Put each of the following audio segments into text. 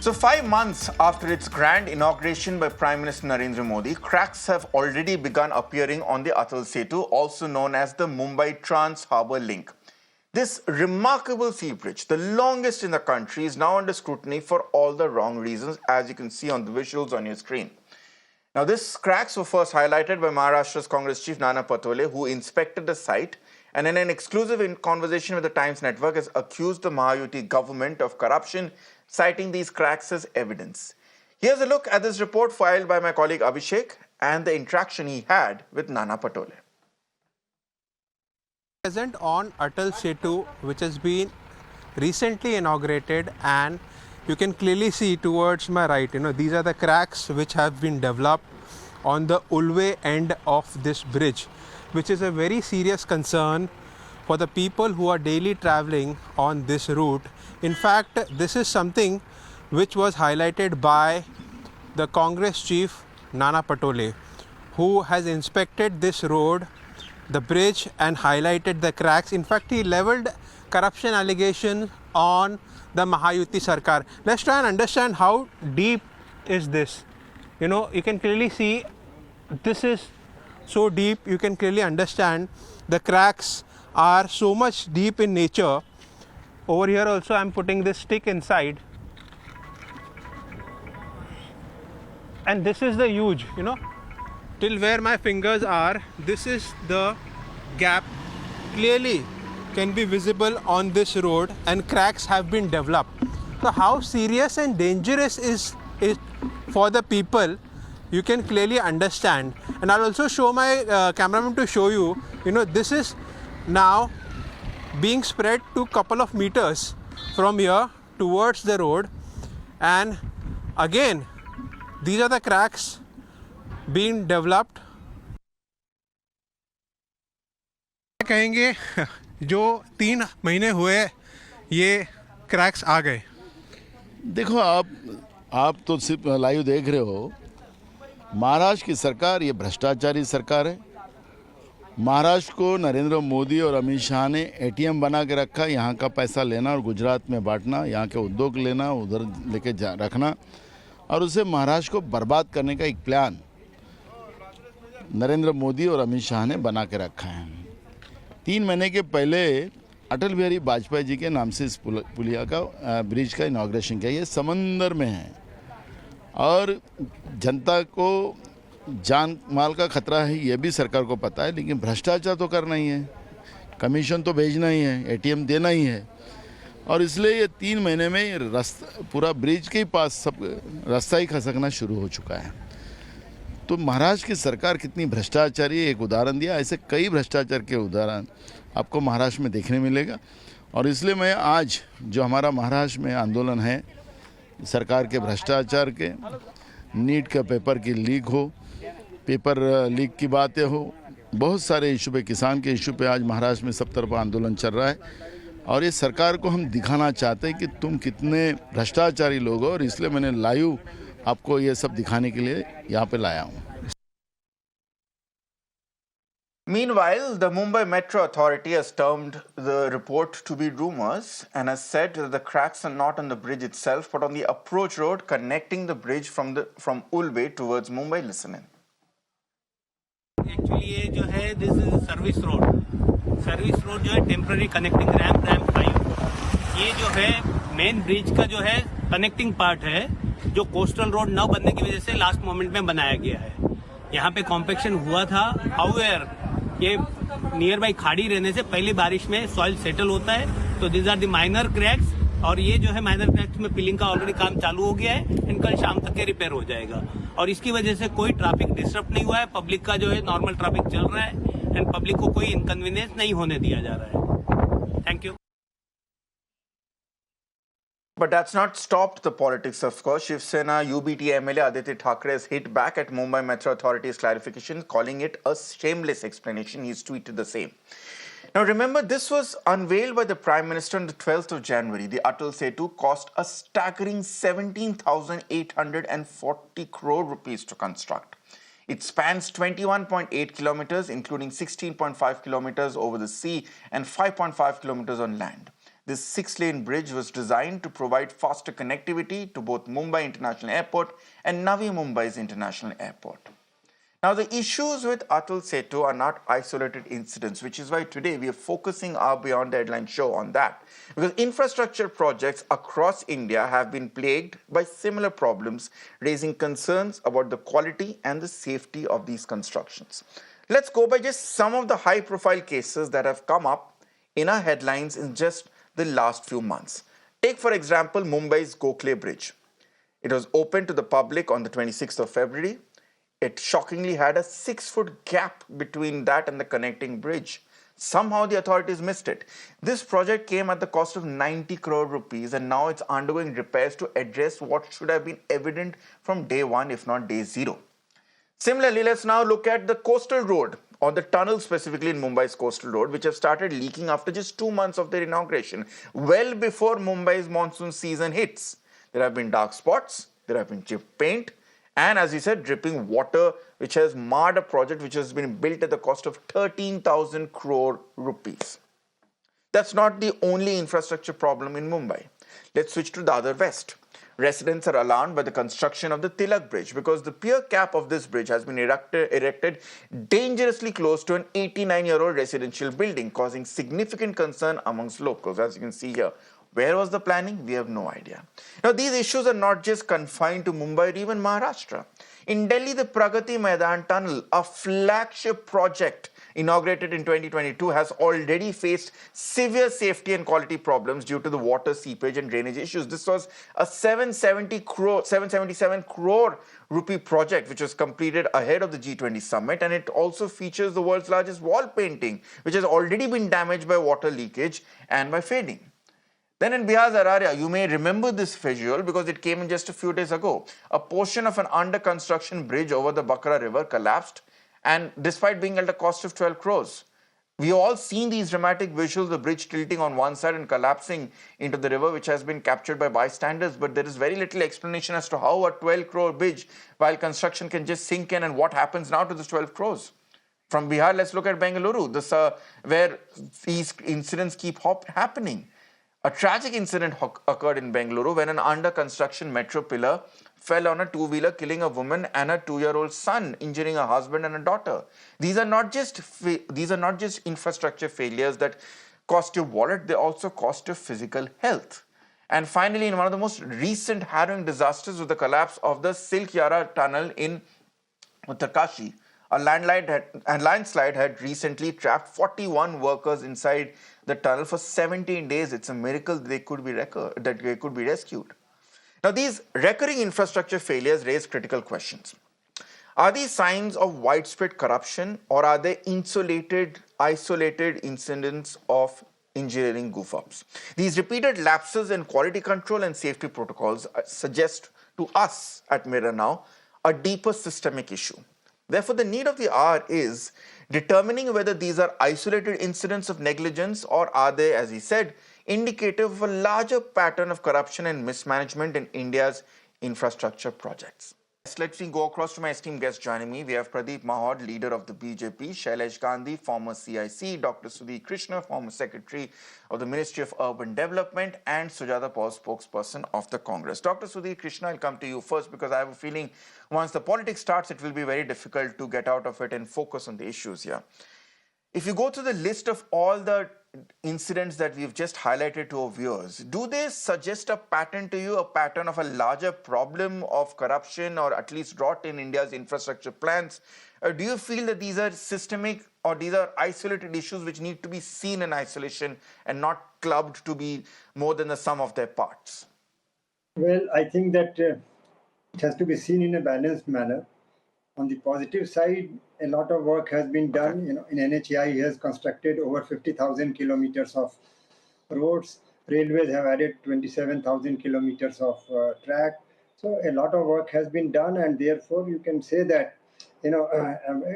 So 5 months after its grand inauguration by Prime Minister Narendra Modi, cracks have already begun appearing on the Atal Setu, also known as the Mumbai Trans-Harbour Link. This remarkable sea bridge, the longest in the country, is now under scrutiny for all the wrong reasons, as you can see on the visuals on your screen. Now, these cracks were first highlighted by Maharashtra's Congress chief Nana Patole, who inspected the site and in an exclusive conversation with the Times Network has accused the Mahayuti government of corruption, citing these cracks as evidence. Here's a look at this report filed by my colleague Abhishek and the interaction he had with Nana Patole. Present on Atal Setu, which has been recently inaugurated, and you can clearly see towards my right, these are the cracks which have been developed on the Ulve end of this bridge, which is a very serious concern for the people who are daily traveling on this route. In fact, this is something which was highlighted by the Congress chief Nana Patole, who has inspected this road, the bridge, and highlighted the cracks. In fact, he leveled corruption allegations on the Mahayuti Sarkar. Let's try and understand how deep is this. You can clearly see this is so deep. You can clearly understand the cracks are so much deep in nature. Over here also I'm putting this stick inside, and this is the huge, till where my fingers are, this is the gap clearly can be visible on this road, and cracks have been developed. So how serious and dangerous is it for the people, you can clearly understand. And I'll also show my cameraman to show you, this is now being spread to couple of meters from here towards the road, and again these are the cracks being developed. कहेंगे जो 3 महीने हुए ये cracks आ गए। देखो, आप तो सिर्फ लाइव देख रहे हो। महाराष्ट्र की सरकार ये भ्रष्टाचारी सरकार है। महाराष्ट्र को नरेंद्र मोदी और अमित शाह ने एटीएम बना के रखा, यहाँ का पैसा लेना और गुजरात में बांटना, यहाँ के उद्योग लेना, उधर लेके रखना, और उसे महाराष्ट्र को बर्बाद करने का एक प्लान नरेंद्र मोदी और अमित शाह ने बना के रखा है। 3 महीने के पहले अटल बिहारी वाजपेयी जी के नाम से इस पुलिया का ब्रिज का इनॉग्रेशन किया। ये समंदर में है और जनता को जान माल का खतरा है, ये भी सरकार को पता है, लेकिन भ्रष्टाचार तो करना ही है, कमीशन तो भेजना ही है, एटीएम देना ही है, और इसलिए ये 3 महीने में पूरा ब्रिज के पास सब रास्ता ही खसकना शुरू हो चुका है। तो महाराष्ट्र की सरकार कितनी भ्रष्टाचारी, एक उदाहरण दिया, ऐसे कई भ्रष्टाचार के उदाहरण आपको महाराष्ट्र में देखने मिलेगा। और इसलिए मैं आज जो हमारा महाराष्ट्र में आंदोलन है सरकार के भ्रष्टाचार के, नीट का पेपर की लीक हो, पेपर लीक की बातें हो, बहुत सारे इशू पे, किसान के इशू पे आज महाराष्ट्र में सब तरफ आंदोलन चल रहा है, और ये सरकार को हम दिखाना चाहते हैं कि तुम कितने भ्रष्टाचारी लोग हो, और इसलिए मैंने लाइव आपको ये सब दिखाने के लिए यहाँ पे लाया हूँ। Meanwhile, the Mumbai Metro Authority has termed the report to be rumors and has said that the cracks are not on the bridge itself but on the approach road connecting the bridge from Ulve towards Mumbai. Listen in. Actually, ये जो है this is service road जो है temporary connecting ramp 5, ये जो है main bridge का जो है कनेक्टिंग पार्ट है, जो कोस्टल रोड न बनने की वजह से लास्ट मोमेंट में बनाया गया है। यहाँ पे कॉम्पेक्शन हुआ था, हाउएवर ये नियर बाई खाड़ी रहने से पहली बारिश में सॉइल सेटल होता है, तो this are the minor cracks, और ये जो है माइनर क्रैक्स में पिलिंग का ऑलरेडी काम चालू हो गया है, इनकल शाम तक के रिपेयर हो जाएगा, और इसकी वजह से कोई ट्रैफिक डिस्टर्ब नहीं हुआ है, पब्लिक का जो है नॉर्मल ट्रैफिक चल रहा है, एंड पब्लिक को कोई इनकन्वीनियंस नहीं होने दिया जा रहा है। Thank you. But that's not stopped the politics, of course. Shiv Sena UBT MLA Aditya Thackeray has hit back at Mumbai Metro Authority's clarification, calling it a shameless explanation. He's tweeted the same. Now remember, this was unveiled by the Prime Minister on the 12th of January. The Atal Setu cost a staggering 17,840 crore rupees to construct. It spans 21.8 kilometers, including 16.5 kilometers over the sea and 5.5 kilometers on land. This 6-lane bridge was designed to provide faster connectivity to both Mumbai International Airport and Navi Mumbai's International Airport. Now, the issues with Atal Setu are not isolated incidents, which is why today we are focusing our Beyond the Headline show on that. Because infrastructure projects across India have been plagued by similar problems, raising concerns about the quality and the safety of these constructions. Let's go by just some of the high-profile cases that have come up in our headlines in just the last few months. Take, for example, Mumbai's Gokhale Bridge. It was opened to the public on the 26th of February. It shockingly had a 6-foot gap between that and the connecting bridge. Somehow the authorities missed it. This project came at the cost of 90 crore rupees, and now it's undergoing repairs to address what should have been evident from day one, if not day zero. Similarly, let's now look at the coastal road, or the tunnel specifically in Mumbai's coastal road, which have started leaking after just 2 months of their inauguration, well before Mumbai's monsoon season hits. There have been dark spots, there have been chipped paint, and as he said, dripping water, which has marred a project which has been built at the cost of 13,000 crore rupees. That's not the only infrastructure problem in Mumbai. Let's switch to the other west. Residents are alarmed by the construction of the Tilak Bridge because the pier cap of this bridge has been erected dangerously close to an 89-year-old residential building, causing significant concern amongst locals, as you can see here. Where was the planning? We have no idea. Now, these issues are not just confined to Mumbai or even Maharashtra. In Delhi, the Pragati Maidan Tunnel, a flagship project inaugurated in 2022, has already faced severe safety and quality problems due to the water seepage and drainage issues. This was a 777 crore rupee project which was completed ahead of the G20 summit, and it also features the world's largest wall painting, which has already been damaged by water leakage and by fading. Then in Bihar's Araria, you may remember this visual because it came in just a few days ago. A portion of an under-construction bridge over the Bakra River collapsed, and despite being at a cost of 12 crores. We've all seen these dramatic visuals, the bridge tilting on one side and collapsing into the river, which has been captured by bystanders, but there is very little explanation as to how a 12 crore bridge, while construction, can just sink in, and what happens now to this 12 crores. From Bihar, let's look at Bengaluru, where these incidents keep happening. A tragic incident occurred in Bengaluru when an under-construction metro pillar fell on a two-wheeler, killing a woman and a 2-year-old son, injuring a husband and a daughter. These are not just infrastructure failures that cost your wallet; they also cost your physical health. And finally, in one of the most recent harrowing disasters was the collapse of the Silk Yara tunnel in Uttarkashi. A landslide had recently trapped 41 workers inside the tunnel for 17 days. It's a miracle that they could be rescued. Now, these recurring infrastructure failures raise critical questions. Are these signs of widespread corruption, or are they isolated incidents of engineering goof-ups? These repeated lapses in quality control and safety protocols suggest to us at Mirror Now a deeper systemic issue. Therefore, the need of the hour is determining whether these are isolated incidents of negligence, or are they, as he said, indicative of a larger pattern of corruption and mismanagement in India's infrastructure projects. Let me go across to my esteemed guest joining me. We have Pradeep Mahod, leader of the BJP, Shailesh Gandhi, former CIC, Dr. Sudhir Krishna, former Secretary of the Ministry of Urban Development, and Sujata Paul, spokesperson of the Congress. Dr. Sudhir Krishna, I'll come to you first because I have a feeling once the politics starts, it will be very difficult to get out of it and focus on the issues here. If you go to the list of all the incidents that we've just highlighted to our viewers, do they suggest a pattern to you, a pattern of a larger problem of corruption, or at least rot in India's infrastructure plans? Or do you feel that these are systemic, or these are isolated issues which need to be seen in isolation and not clubbed to be more than the sum of their parts? Well, I think that it has to be seen in a balanced manner. On the positive side, a lot of work has been done. In NHAI, he has constructed over 50,000 kilometers of roads. Railways have added 27,000 kilometers of track. So a lot of work has been done, and therefore you can say that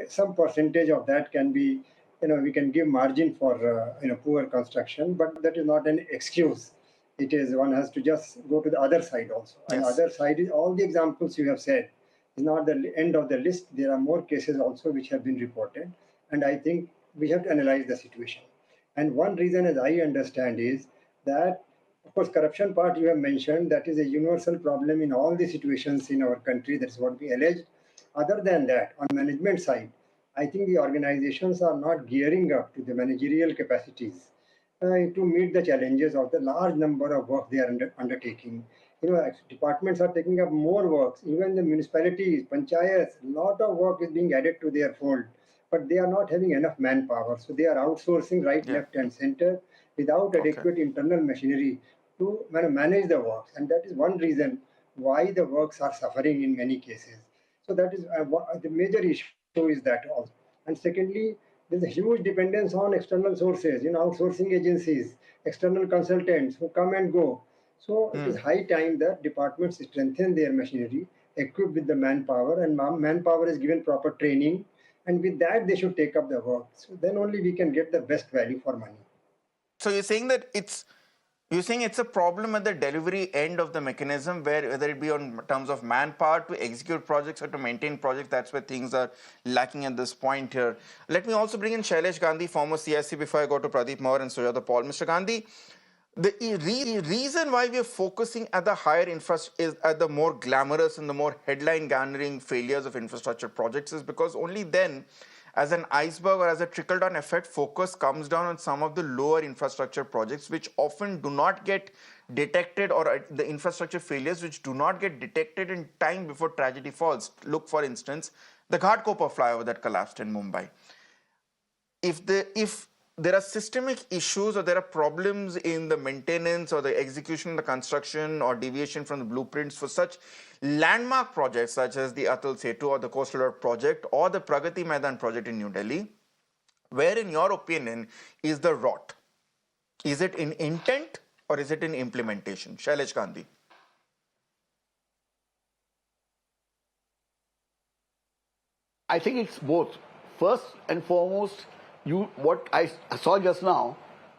some percentage of that can be, we can give margin for poor construction, but that is not an excuse. It is, one has to just go to the other side also. Yes. And the other side is all the examples you have said. Is not the end of the list. There are more cases also which have been reported, and I think we have to analyze the situation. And one reason, as I understand, is that, of course, corruption part you have mentioned, that is a universal problem in all the situations in our country. That's what we allege. Other than that, on management side, I think the organizations are not gearing up to the managerial capacities to meet the challenges of the large number of work they are undertaking. Departments are taking up more works. Even the municipalities, panchayats, lot of work is being added to their fold, but they are not having enough manpower. So they are outsourcing right, Yeah. left, and center without Okay. adequate internal machinery to manage the works. And that is one reason why the works are suffering in many cases. So that is the major issue is that also. And secondly, there's a huge dependence on external sources, outsourcing agencies, external consultants who come and go. So it is high time that departments strengthen their machinery, equipped with the manpower, and manpower is given proper training. And with that, they should take up the work. So then only we can get the best value for money. So you're saying it's a problem at the delivery end of the mechanism, where whether it be on terms of manpower to execute projects or to maintain projects, that's where things are lacking at this point here. Let me also bring in Shailesh Gandhi, former CIC, before I go to Pradeep Moore and Sujata Paul. Mr. Gandhi, the reason why we are focusing at the higher infrastructure is at the more glamorous and the more headline garnering failures of infrastructure projects is because only then, as an iceberg or as a trickle down effect, focus comes down on some of the lower infrastructure projects which often do not get detected, or the infrastructure failures which do not get detected in time before tragedy falls. Look, for instance, the Ghatkopar flyover that collapsed in Mumbai. If there are systemic issues or there are problems in the maintenance or the execution, the construction or deviation from the blueprints for such landmark projects such as the Atal Setu or the Coastal Road project or the Pragati Maidan project in New Delhi, where in your opinion is the rot? Is it in intent or is it in implementation? Shailesh Gandhi. I think it's both. First and foremost, what I saw just now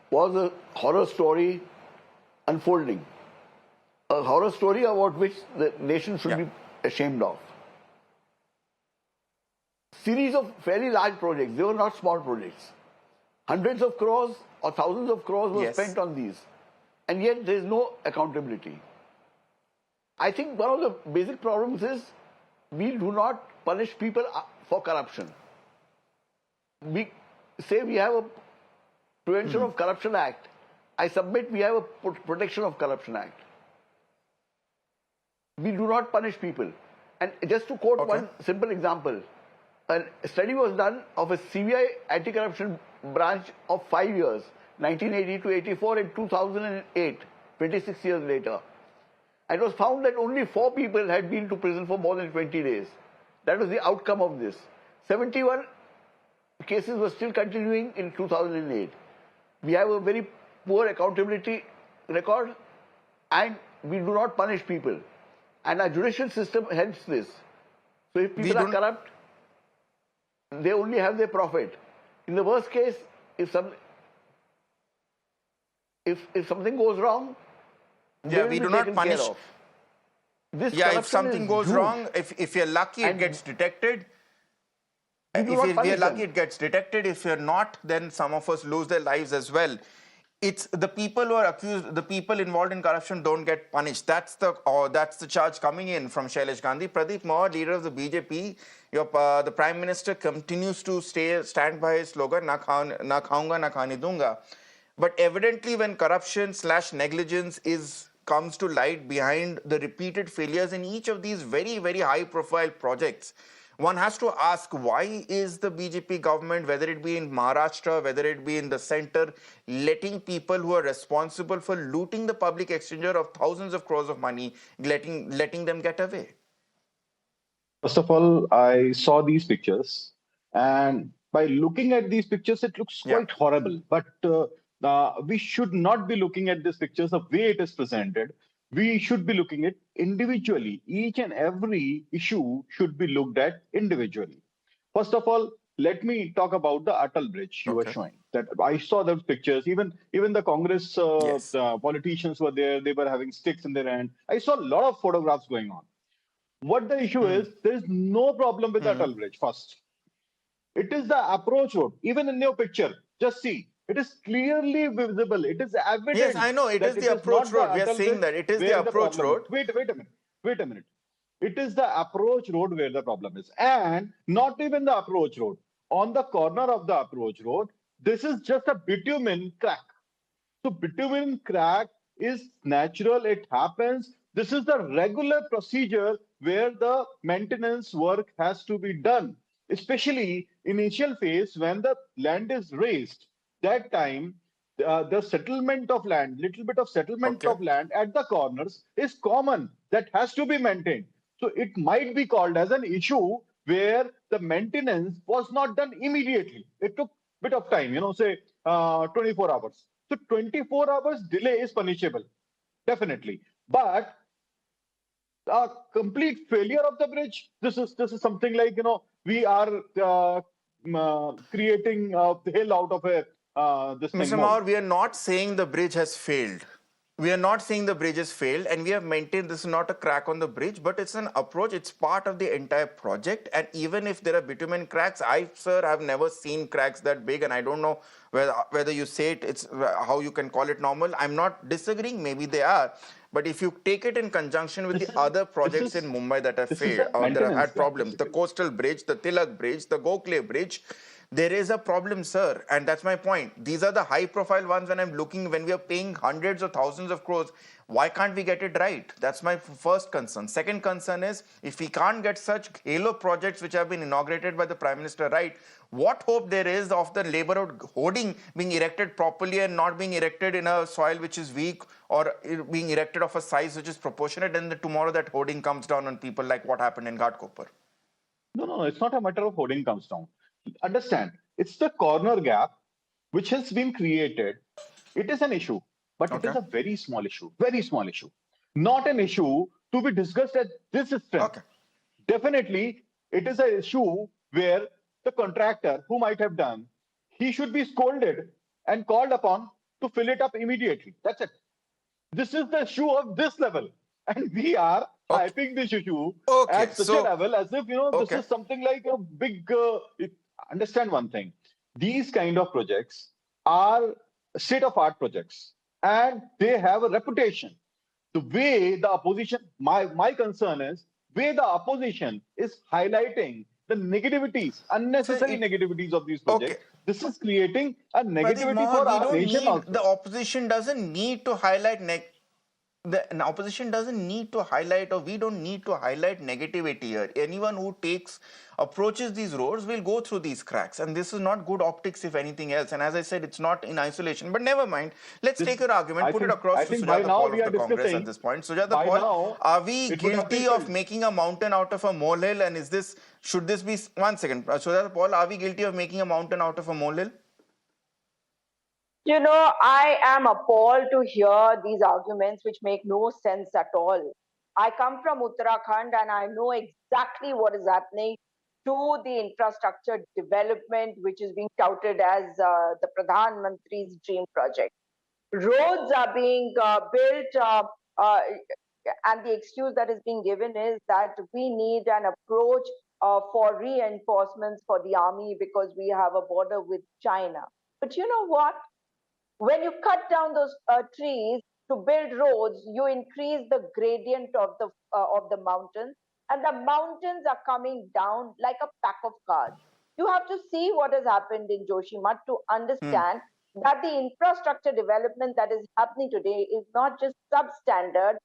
was a horror story unfolding. A horror story about which the nation should be ashamed of. Series of fairly large projects. They were not small projects. Hundreds of crores or thousands of crores were spent on these. And yet there is no accountability. I think one of the basic problems is we do not punish people for corruption. We say we have a Prevention of Corruption Act. I submit we have a Protection of Corruption Act. We do not punish people. And just to quote one simple example, a study was done of a CBI anti-corruption branch of 5 years, 1980 to 84 and 2008, 26 years later. And it was found that only 4 people had been to prison for more than 20 days. That was the outcome of this. 71 cases were still continuing in 2008. We have a very poor accountability record and we do not punish people. And our judicial system helps this. So if people are corrupt, they only have their profit. In the worst case, if something goes wrong, they will we be do not taken punish. care of. This If something goes wrong, if you're lucky, it gets detected. If you're lucky, it gets detected. If you're not, then some of us lose their lives as well. It's the people who are accused, the people involved in corruption don't get punished. That's the charge coming in from Shailesh Gandhi. Pradeep Moore, leader of the BJP, the Prime Minister continues to stand by his slogan, na khaunga, na khane dunga. But evidently when corruption / negligence comes to light behind the repeated failures in each of these very, very high profile projects, one has to ask, why is the BJP government, whether it be in Maharashtra, whether it be in the center, letting people who are responsible for looting the public exchequer of thousands of crores of money, letting them get away? First of all, I saw these pictures, and by looking at these pictures, it looks quite horrible. But we should not be looking at these pictures the way it is presented. We should be looking at individually. Each and every issue should be looked at individually. First of all, let me talk about the Atal Bridge you were showing. That I saw those pictures. Even the Congress politicians were there. They were having sticks in their hand. I saw a lot of photographs going on. What the issue is, there is no problem with Atal Bridge. First, it is the approach road. Even in your picture, just see, It is clearly visible. It is evident. Yes, I know. It is that the approach road. We are Atal saying Bridge that it is the where approach problem is. road. Wait a minute. It is the approach road where the problem is. And not even the approach road. On the corner of the approach road, this is just a bitumen crack. So bitumen crack is natural, it happens. This is the regular procedure where the maintenance work has to be done, especially initial phase when the land is raised. That time, the settlement of land, little bit of settlement Okay. of land at the corners is common. That has to be maintained. So it might be called as an issue where the maintenance was not done immediately. It took bit of time, say 24 hours. So 24 hours delay is punishable, definitely. But a complete failure of the bridge, this is something like, we are creating a hill out of a this thing. Mr. Maur, we are not saying the bridge has failed. We are not saying the bridge has failed, and we have maintained this is not a crack on the bridge, but it's an approach. It's part of the entire project. And even if there are bitumen cracks, sir, have never seen cracks that big, and I don't know whether you say it's how you can call it normal. I'm not disagreeing. Maybe they are. But if you take it in conjunction with the other projects in Mumbai that have failed or that have had problems, the coastal bridge, the Tilak bridge, the Gokhale bridge, there is a problem, sir, and that's my point. These are the high-profile ones when we are paying hundreds or thousands of crores. Why can't we get it right? That's my first concern. Second concern is, if we can't get such halo projects which have been inaugurated by the Prime Minister right, what hope there is of the labor hoarding being erected properly and not being erected in a soil which is weak or being erected of a size which is proportionate, and tomorrow that hoarding comes down on people like what happened in Ghatkopar? No, it's not a matter of hoarding comes down. Understand, it's the corner gap which has been created. It is an issue, but it is a very small issue, not an issue to be discussed at this strength. Definitely, it is an issue where the contractor who might have done, he should be scolded and called upon to fill it up immediately. That's it. This is the issue of this level, and we are hyping this issue at such a level as if this is something like a big. Understand one thing: these kind of projects are state-of-art projects, and they have a reputation. The way the opposition, my concern is way the opposition is highlighting the negativities, unnecessary negativities of these projects. This is creating a negativity for our nation also. The opposition doesn't need to highlight the opposition doesn't need to highlight, or we don't need to highlight negativity here. Anyone who approaches these roads will go through these cracks, and this is not good optics if anything else. And as I said, it's not in isolation, but never mind. Let's take your argument, put it across to Sujata Paul of the Congress at this point. Sujata Paul, are we guilty of making a mountain out of a molehill? And should this be, one second, Sujata Paul, are we guilty of making a mountain out of a molehill? I am appalled to hear these arguments which make no sense at all. I come from Uttarakhand and I know exactly what is happening to the infrastructure development which is being touted as the Pradhan Mantri's dream project. Roads are being built and the excuse that is being given is that we need an approach for reinforcements for the army because we have a border with China. But you know what? When you cut down those trees to build roads, you increase the gradient of the mountains, and the mountains are coming down like a pack of cards. You have to see what has happened in Joshimath to understand that the infrastructure development that is happening today is not just substandard,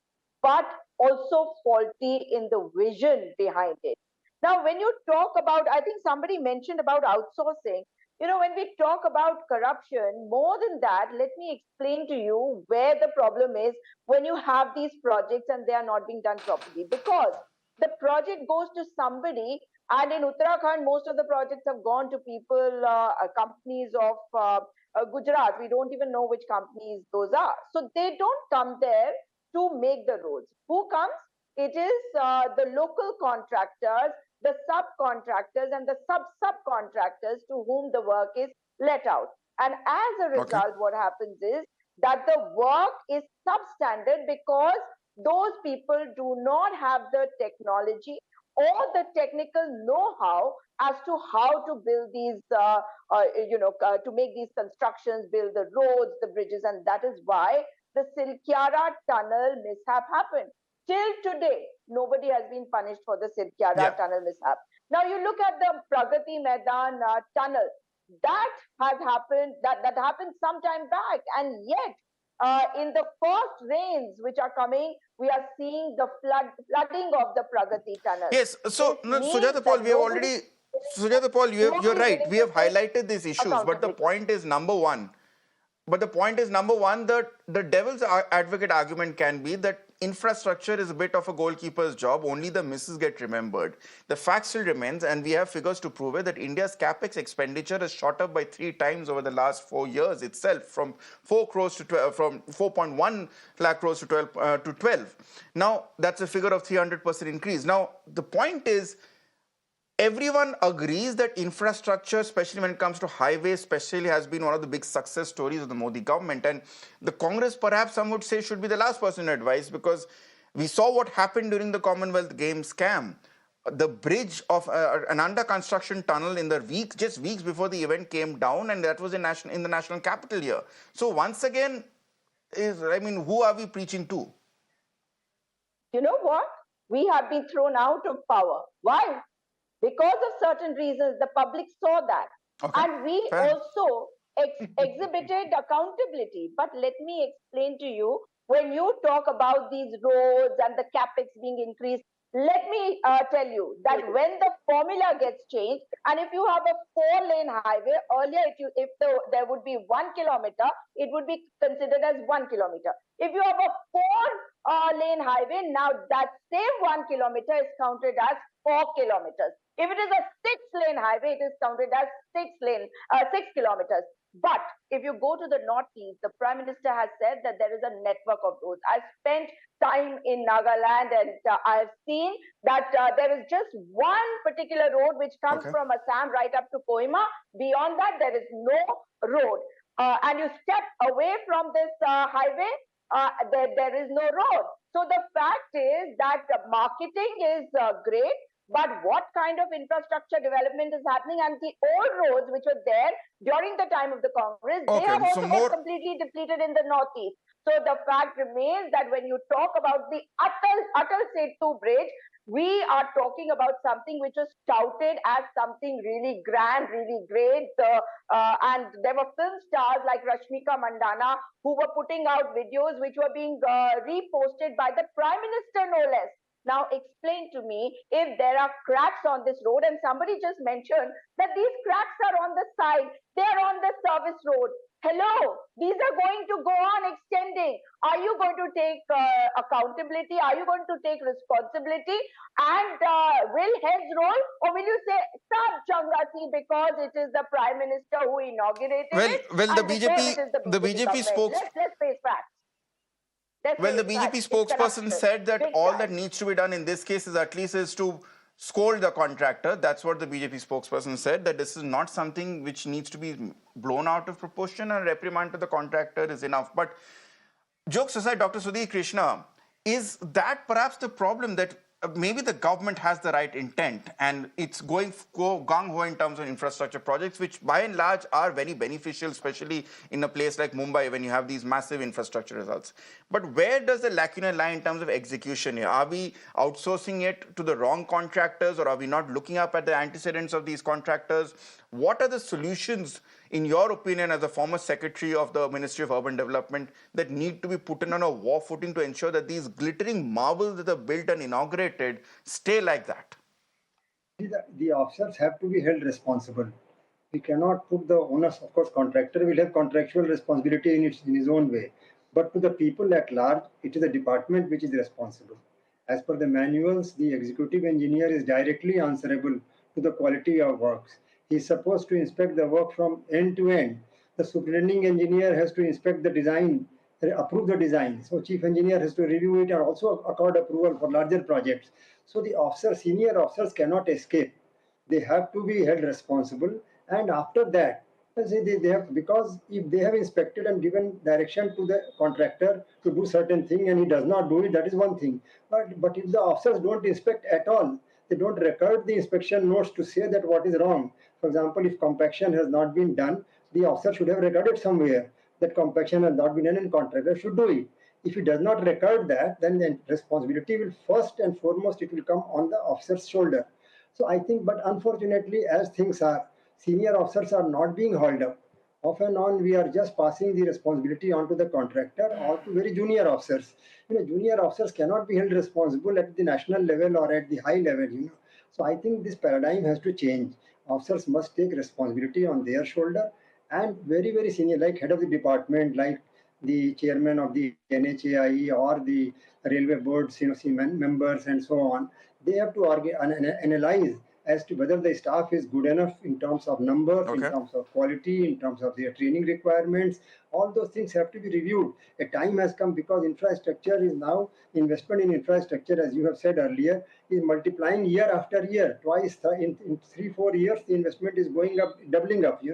but also faulty in the vision behind it. Now, when you talk about, I think somebody mentioned about outsourcing. When we talk about corruption, more than that, let me explain to you where the problem is when you have these projects and they are not being done properly. Because the project goes to somebody, and in Uttarakhand, most of the projects have gone to people, companies of Gujarat. We don't even know which companies those are. So they don't come there to make the roads. Who comes? It is the local contractors, the subcontractors and the subcontractors to whom the work is let out. And as a result, what happens is that the work is substandard because those people do not have the technology all the technical know-how as to how to build these, to make these constructions, build the roads, the bridges, and that is why the Silkyara tunnel mishap happened. Till today, nobody has been punished for the Silkyara tunnel mishap. Now you look at the Pragati Maidan tunnel. That has happened, that happened some time back, and yet in the first rains which are coming, we are seeing the flooding of the Pragati tunnel. Yes, so no, Sujata Paul, we have already, Sujata Paul, you're right. We have highlighted these issues, but the point is number one. The devil's advocate argument can be that infrastructure is a bit of a goalkeeper's job. Only the misses get remembered. The fact still remains, and we have figures to prove it, that India's capex expenditure has shot up by 3 times over the last 4 years itself, from 4 crores to 12, from 4.1 lakh crores to 12. Now that's a figure of 300% increase. Now the point is, everyone agrees that infrastructure, especially when it comes to highways, especially has been one of the big success stories of the Modi government. And the Congress, perhaps some would say, should be the last person to advise, because we saw what happened during the Commonwealth Games scam. The bridge of an under construction tunnel in the just weeks before the event came down, and that was in the national capital here. So once again, who are we preaching to? You know what? We have been thrown out of power. Why? Because of certain reasons, the public saw that. Okay. And we also exhibited accountability. But let me explain to you, when you talk about these roads and the capex being increased, let me tell you that when the formula gets changed, and if you have a 4-lane highway, earlier if there would be 1 kilometer, it would be considered as 1 kilometer. If you have a 4-lane highway, now that same 1 kilometer is counted as 4 kilometers. If it is a 6-lane highway, it is counted as 6 kilometers. But if you go to the Northeast, the Prime Minister has said that there is a network of roads. I spent time in Nagaland, and I have seen that there is just one particular road which comes from Assam right up to Kohima. Beyond that, there is no road. And you step away from this highway, there is no road. So the fact is that marketing is great, but what kind of infrastructure development is happening? And the old roads which were there during the time of the Congress, they have also got completely depleted in the Northeast. So the fact remains that when you talk about the Atal Setu bridge, we are talking about something which was touted as something really grand, really great. And there were film stars like Rashmika Mandana who were putting out videos which were being reposted by the Prime Minister, no less. Now explain to me, if there are cracks on this road, and somebody just mentioned that these cracks are on the side, they are on the service road. Hello, these are going to go on extending. Are you going to take accountability? Are you going to take responsibility? And will heads roll, or will you say, stop Changati, because it is the Prime Minister who inaugurated it? Well, the BJP spokesperson. Let's face facts. Well, the BJP spokesperson said that all that needs to be done in this case is to scold the contractor. That's what the BJP spokesperson said, that this is not something which needs to be blown out of proportion, and reprimand to the contractor is enough. But jokes aside, Dr. Sudhir, Krishna, is that perhaps the problem, that maybe the government has the right intent and it's going gung-ho in terms of infrastructure projects, which by and large are very beneficial, especially in a place like Mumbai when you have these massive infrastructure results. But where does the lacuna lie in terms of execution here? Are we outsourcing it to the wrong contractors, or are we not looking up at the antecedents of these contractors? What are the solutions, in your opinion, as a former secretary of the Ministry of Urban Development, that need to be put in on a war footing to ensure that these glittering marvels that are built and inaugurated stay like that? The officers have to be held responsible. We cannot put the onus. Of course, contractor will have contractual responsibility in his own way. But to the people at large, it is a department which is responsible. As per the manuals, the executive engineer is directly answerable to the quality of works. He is supposed to inspect the work from end to end. The superintending engineer has to inspect the design, approve the design. So chief engineer has to review it and also accord approval for larger projects. So the officers, senior officers cannot escape. They have to be held responsible. And after that, they have, because if they have inspected and given direction to the contractor to do certain thing and he does not do it, that is one thing. But if the officers don't inspect at all, They don't record the inspection notes to say that what is wrong. For example, if compaction has not been done, the officer should have recorded somewhere that compaction has not been done and contractor should do it. If he does not record that, then the responsibility will first and foremost, it will come on the officer's shoulder. So I think, but unfortunately, as things are, senior officers are not being hauled up. Off and on, we are just passing the responsibility on to the contractor or to very junior officers. Junior officers cannot be held responsible at the national level or at the high level. So I think this paradigm has to change. Officers must take responsibility on their shoulder, and very, very senior, like head of the department, like the chairman of the NHAI or the railway boards, members and so on, they have to analyze as to whether the staff is good enough in terms of numbers, in terms of quality, in terms of their training requirements. All those things have to be reviewed. A time has come because infrastructure is now, investment in infrastructure, as you have said earlier, is multiplying year after year. Twice in 3-4 years, the investment is going up, doubling up,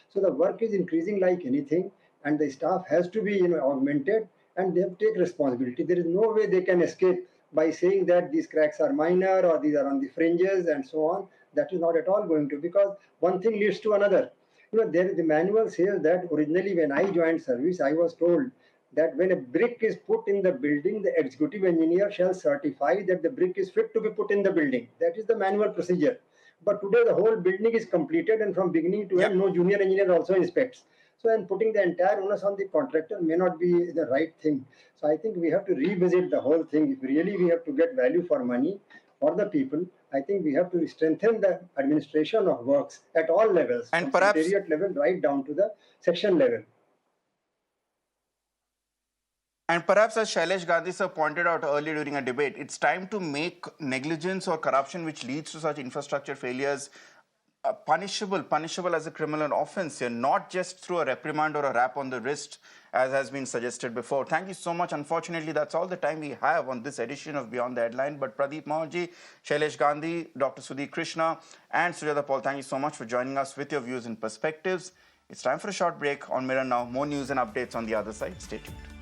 So the work is increasing like anything, and the staff has to be augmented, and they have to take responsibility. There is no way they can escape by saying that these cracks are minor or these are on the fringes and so on. That is not at all going to, because one thing leads to another. The manual says that originally when I joined service, I was told that when a brick is put in the building, the executive engineer shall certify that the brick is fit to be put in the building. That is the manual procedure. But today the whole building is completed, and from beginning to end, no junior engineer also inspects. So, and putting the entire onus on the contractor may not be the right thing. So I think we have to revisit the whole thing. If really we have to get value for money for the people, I think we have to strengthen the administration of works at all levels, and from perhaps secretariat level right down to the section level. And perhaps, as Shailesh Gandhi sir pointed out earlier during a debate, it's time to make negligence or corruption which leads to such infrastructure failures punishable as a criminal offense here, not just through a reprimand or a rap on the wrist, as has been suggested before. Thank you so much. Unfortunately, that's all the time we have on this edition of Beyond the Headline. But Pradeep Mohanji, Shailesh Gandhi, Dr. Sudhir, Krishna, and Sujata Paul, thank you so much for joining us with your views and perspectives. It's time for a short break on Mirror Now. More news and updates on the other side. Stay tuned.